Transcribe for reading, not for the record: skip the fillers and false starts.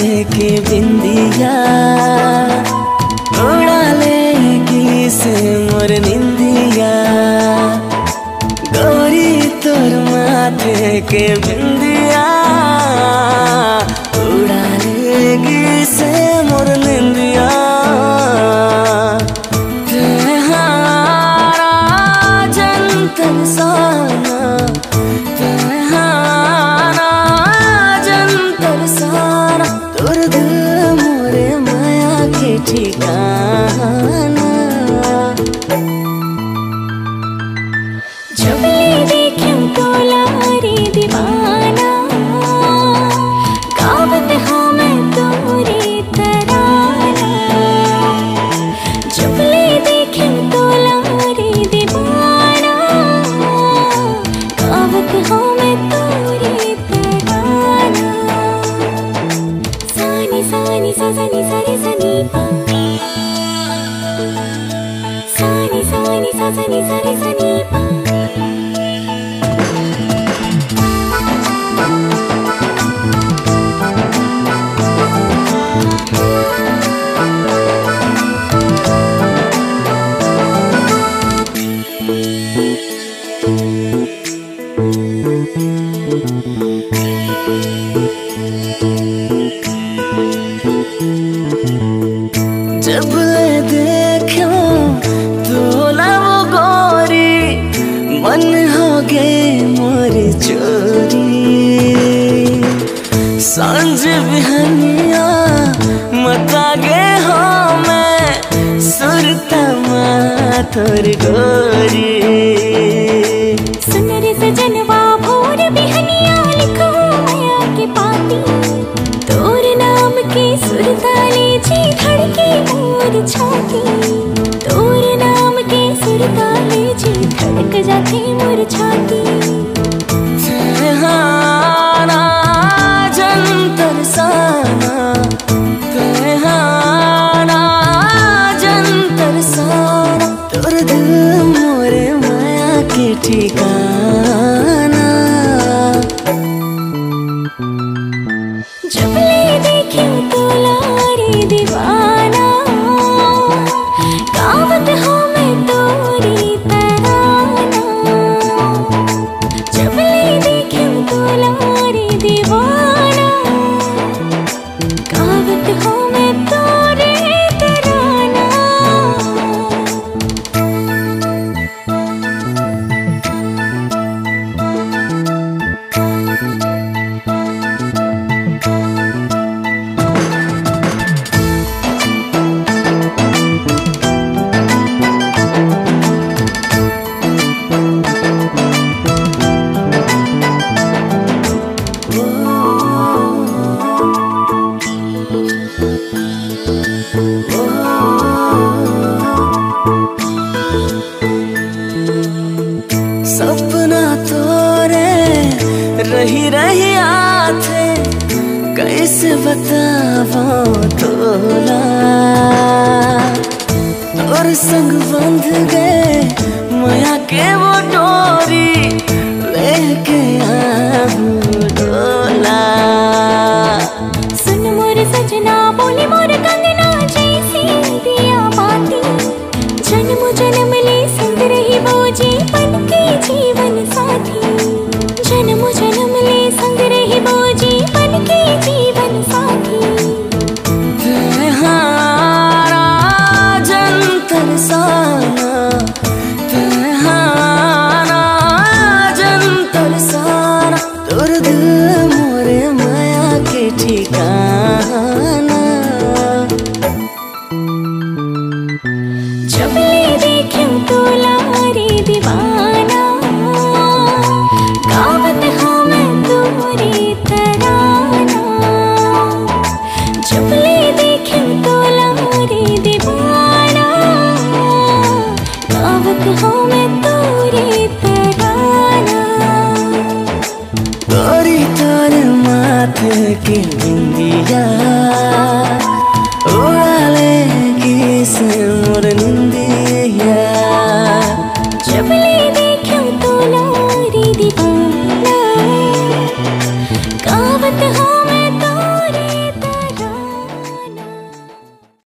के बिंदिया उड़ा लेगी से मोर निंदिया। गोरी तोर माथे के बिंदिया उड़ा लेगी से मोर निंदिया। तेहारा जंतर साना तेहारा जंतर साना तोर दिल मोरे माया के ठिकाना। जब ले देखूं तो लारे दीवाना गावत हूँ मैं तोरी तराना। जब ले देखूं तो लारे दीवाना गावत हूँ मैं तोरी तराना। सानी सानी सा सनी सारे सनी पा सानी सानी सा सनी सारे सनी पा। जब देखो तो वो गोरी मन हो गए मोरी चोरी। सांझ बिहनिया मता गे हो मैं सुरता माँ तोर गोरी। सुन रे सजनवा भोर बिहनिया लिखो माया के पाती। तोर नाम के सुरताले जी धड़के मोर छाती। तोर नाम के सुरताले जी धड़क जाती मोर छाती। तेहारा जंतर साना तेहारा जंतर साना तोर दिल मोरे माया के ठिकाना। जब ले देखूं तो लारे दीवाना गावत हूँ मैं तोरी तराना। जब ले देखूं तो लारे दीवाना गावत हूँ मैं तोरी तराना। सपना तोरे रही रही आथे कैसे बतावो तोला। और संग बंध गए माया के वो डोरी लेके आऊं डोला। सुन मोर सजना बोली मोर कंगना जैसी दिया बाती। जन्म जन्म ले संग रही वो जी बन के जीवन साथी। जन्म जन्म ले संग रही वो जी बन के जीवन साथी। तेहारा जंतर साना तेहारा जंतर साना तोर दिल मोरे माया के ठिकाना। जब ले देखूं तो लारे दीवाना गावत हूँ मैं तोरी तराना। जब ले देखूं तो लारे दीवाना गावत हूँ मैं तोरी तराना। गोरी तोर माथे के बिंदिया उड़ा लेगी से मोर निंदिया। जब ले देखूं तो लारे दीवाना गावत हूँ मैं